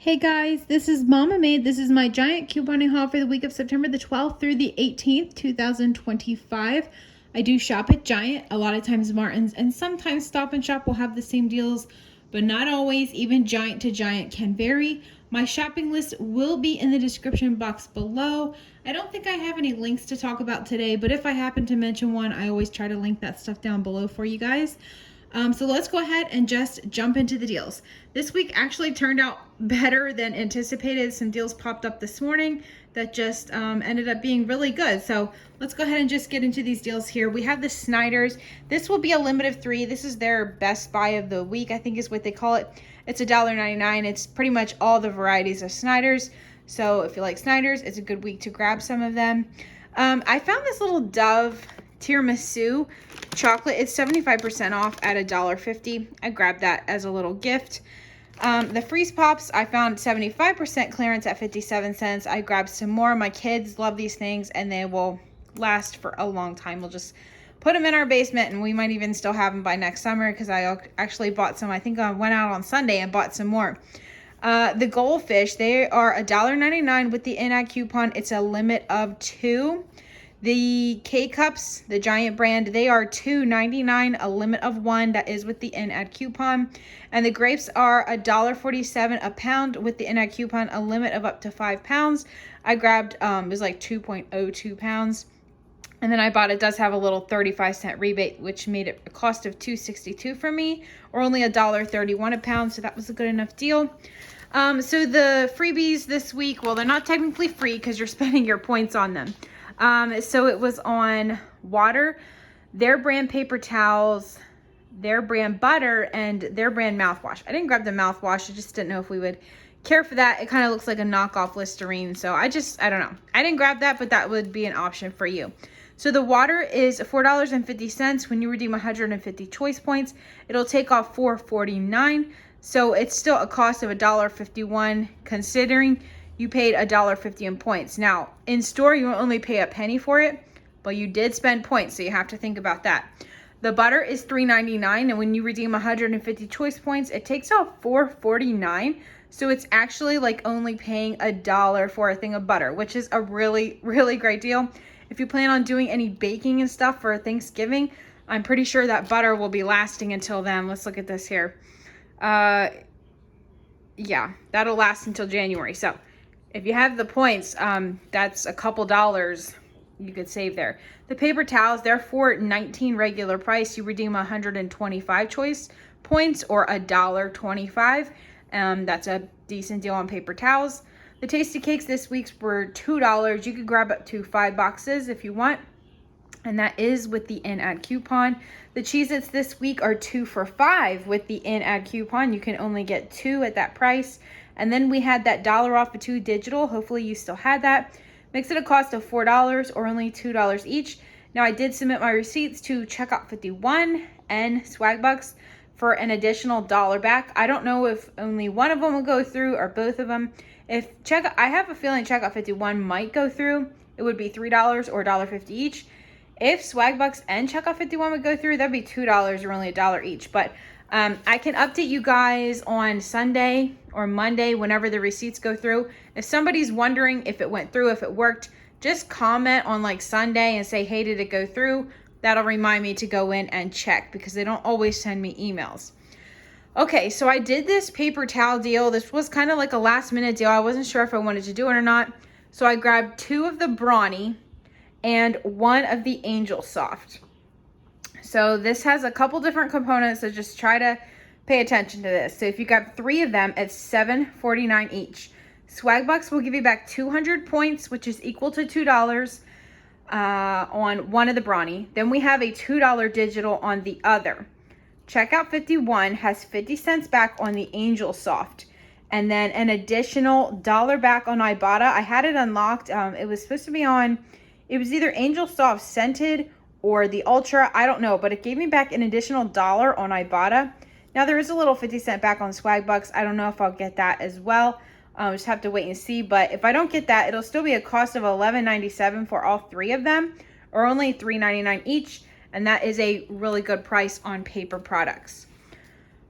Hey guys, this is Mama Made. This is my giant couponing haul for the week of September the 12th through the 18th, 2025. I do shop at Giant, a lot of times Martin's, and sometimes Stop and Shop will have the same deals, but not always. Even Giant to Giant can vary. My shopping list will be in the description box below. I don't think I have any links to talk about today, but if I happen to mention one, I always try to link that stuff down below for you guys. So let's go ahead and just jump into the deals. This week actually turned out better than anticipated. Some deals popped up this morning that just ended up being really good. So let's go ahead and just get into these deals here. We have the Snyders. This will be a limit of 3. This is their best buy of the week, I think is what they call it. It's $1.99. It's pretty much all the varieties of Snyders. So if you like Snyders, it's a good week to grab some of them. I found this little Dove tiramisu chocolate. It's 75% off at $1.50. I grabbed that as a little gift. The freeze pops I found 75% clearance at 57 cents. I grabbed some more. My kids love these things and they will last for a long time. We'll just put them in our basement and we might even still have them by next summer because I actually bought some. I think I went out on Sunday and bought some more. The Goldfish, they are $1.99 with the in-ad coupon. It's a limit of 2. The K-Cups, the Giant brand, they are $2.99, a limit of 1. That is with the in-ad coupon. And the grapes are $1.47 a pound with the in-ad coupon, a limit of up to 5 pounds. I grabbed, it was like 2.02 pounds. And then I bought, it does have a little 35-cent rebate, which made it a cost of $2.62 for me, or only $1.31 a pound. So that was a good enough deal. So the freebies this week, well, they're not technically free because you're spending your points on them. So it was on water, their brand paper towels, their brand butter, and their brand mouthwash. I didn't grab the mouthwash. I just didn't know if we would care for that. It kind of looks like a knockoff Listerine. So I don't know. I didn't grab that, but that would be an option for you. So the water is $4.50. When you redeem 150 choice points, it'll take off $4.49. So it's still a cost of $1.51 considering you paid $1.50 in points. Now, in store, you only pay a penny for it, but you did spend points, so you have to think about that. The butter is $3.99, and when you redeem 150 choice points, it takes out $4.49. So it's actually like only paying $1 for a thing of butter, which is a really, really great deal. If you plan on doing any baking and stuff for Thanksgiving, I'm pretty sure that butter will be lasting until then. Let's look at this here. Yeah, that'll last until January. So if you have the points, that's a couple dollars you could save there. The paper towels, they're $4.19 regular price. You redeem 125 choice points or $1.25. That's a decent deal on paper towels. The Tastykakes this week were $2. You could grab up to 5 boxes if you want, and that is with the in-ad coupon. The Cheezits this week are 2 for $5 with the in-ad coupon. You can only get 2 at that price. And then we had that $1 off of 2 digital. Hopefully you still had that. Makes it a cost of $4 or only $2 each. Now I did submit my receipts to Checkout 51 and Swagbucks for an additional $1 back. I don't know if only one of them will go through or both of them. I have a feeling Checkout 51 might go through. It would be $3 or $1.50 each. If Swagbucks and Checkout 51 would go through, that'd be $2 or only $1 each. But I can update you guys on Sunday or Monday whenever the receipts go through. If somebody's wondering if it went through, if it worked, just comment on like Sunday and say, hey, did it go through? That'll remind me to go in and check because they don't always send me emails. Okay, so I did this paper towel deal. This was kind of like a last minute deal. I wasn't sure if I wanted to do it or not. So I grabbed 2 of the brawny and 1 of the angelsoft. So this has a couple different components, so just try to pay attention to this. So if you grab 3 of them, it's $7.49 each. Swagbucks will give you back 200 points, which is equal to $2 on 1 of the brawny. Then we have a $2 digital on the other. Checkout 51 has 50 cents back on the angelsoft. And then an additional $1 back on Ibotta. I had it unlocked. It was supposed to be on, it was either angelsoft scented or the ultra, I don't know, but it gave me back an additional $1 on Ibotta. Now there is a little 50 cent back on Swagbucks. I don't know if I'll get that as well. Just have to wait and see. But if I don't get that, it'll still be a cost of $11.97 for all 3 of them, or only $3.99 each. And that is a really good price on paper products.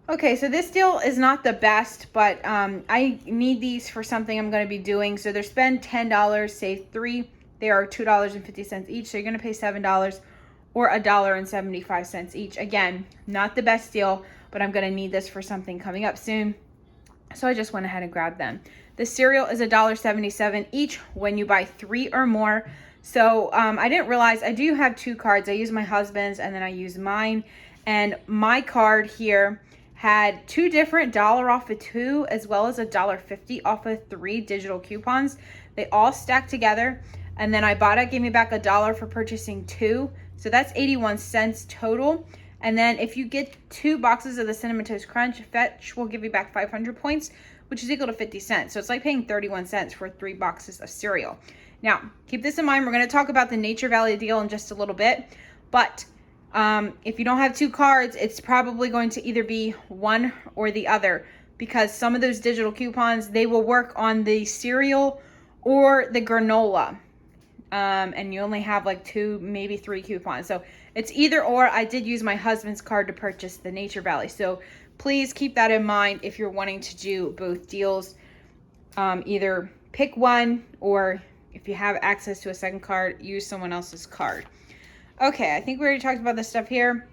Okay, so this deal is not the best, but I need these for something I'm going to be doing. So they're spend $10, save 3. They are $2.50 each, so you're going to pay $7 or $1.75 each. Again, not the best deal, but I'm going to need this for something coming up soon. So I just went ahead and grabbed them. The cereal is $1.77 each when you buy 3 or more. So I didn't realize I do have 2 cards. I use my husband's and then I use mine. And my card here had 2 different dollar off of 2 as well as $1.50 off of 3 digital coupons. They all stacked together. And then Ibotta gave me back $1 for purchasing 2. So that's 81 cents total. And then if you get 2 boxes of the Cinnamon Toast Crunch, Fetch will give you back 500 points, which is equal to 50 cents. So it's like paying 31 cents for 3 boxes of cereal. Now, keep this in mind. We're going to talk about the Nature Valley deal in just a little bit. But if you don't have 2 cards, it's probably going to either be one or the other, because some of those digital coupons, they will work on the cereal or the granola. And you only have like 2, maybe 3 coupons. So it's either or. I did use my husband's card to purchase the Nature Valley. So please keep that in mind if you're wanting to do both deals. Either pick one, or if you have access to a second card, use someone else's card. Okay, I think we already talked about this stuff here.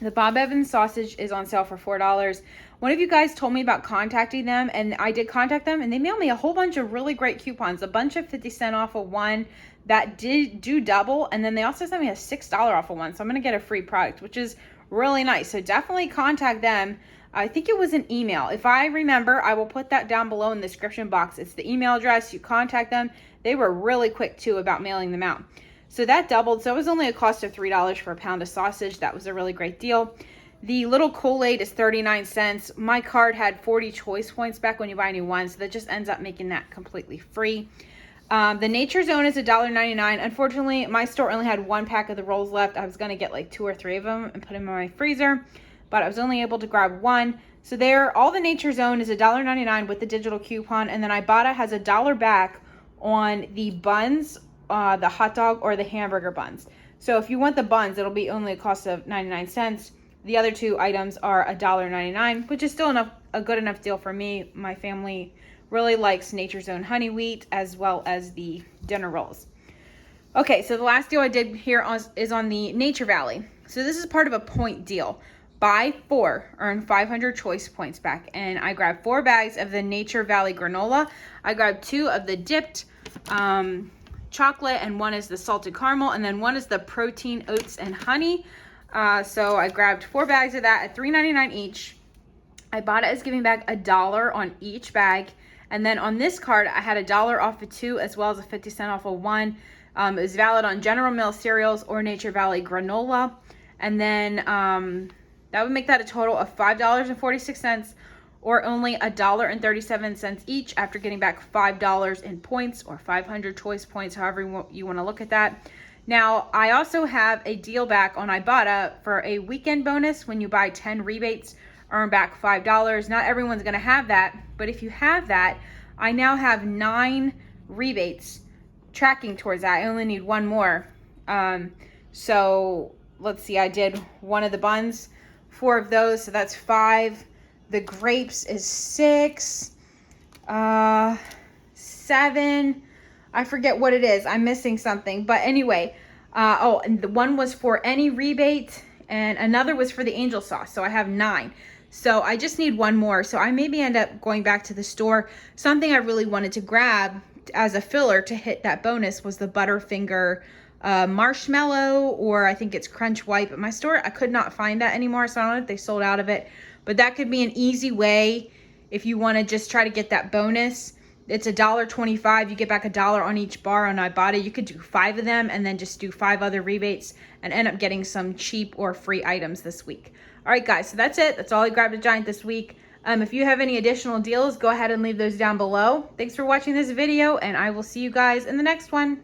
The Bob Evans sausage is on sale for $4. One of you guys told me about contacting them, and I did contact them, and they mailed me a whole bunch of really great coupons, a bunch of 50 cent off of one that did do double, and then they also sent me a $6 off of one, so I'm going to get a free product, which is really nice. So definitely contact them. I think it was an email. If I remember, I will put that down below in the description box. It's the email address. You contact them. They were really quick, too, about mailing them out. So that doubled. So it was only a cost of $3 for a pound of sausage. That was a really great deal. The little Koolaid is 39 cents. My card had 40 choice points back when you buy a new one, so that just ends up making that completely free. The Nature Zone is $1.99. Unfortunately, my store only had 1 pack of the rolls left. I was going to get like 2 or 3 of them and put them in my freezer, but I was only able to grab 1. So there, all the Nature Zone is $1.99 with the digital coupon, and then Ibotta has $1 back on the buns, the hot dog or the hamburger buns. So if you want the buns, it'll be only a cost of 99 cents. The other 2 items are $1.99, which is still a good enough deal for me. My family really likes Nature's Own honey wheat as well as the dinner rolls. Okay, so the last deal I did here is on the Nature Valley. So this is part of a point deal. Buy 4, earn 500 choice points back. And I grabbed 4 bags of the Nature Valley granola. I grabbed 2 of the dipped chocolate, and 1 is the salted caramel, and then 1 is the protein oats and honey. So I grabbed 4 bags of that at $3.99 each. Ibotta is giving back $1 on each bag. And then on this card, I had $1 off of 2 as well as a 50 cent off of 1. It was valid on General Mills cereals or Nature Valley granola. And then that would make that a total of $5.46 or only $1.37 each after getting back $5 in points or 500 choice points, however you want to look at that. Now, I also have a deal back on Ibotta for a weekend bonus. When you buy 10 rebates, earn back $5. Not everyone's going to have that, but if you have that, I now have 9 rebates tracking towards that. I only need 1 more. So let's see, I did 1 of the buns, 4 of those, so that's 5. The grapes is 6, 7. I forget what it is. I'm missing something. But anyway, and the 1 was for any rebate, and another was for the angelsoft. So I have 9. So I just need 1 more. So I maybe end up going back to the store. Something I really wanted to grab as a filler to hit that bonus was the Butterfinger marshmallow, or I think it's Crunch White. But my store, I could not find that anymore. So I don't know if they sold out of it. But that could be an easy way if you want to just try to get that bonus. It's $1.25. You get back $1 on each bar on Ibotta. You could do 5 of them and then just do 5 other rebates and end up getting some cheap or free items this week. All right, guys, so that's it. That's all I grabbed at Giant this week. If you have any additional deals, go ahead and leave those down below. Thanks for watching this video, and I will see you guys in the next one.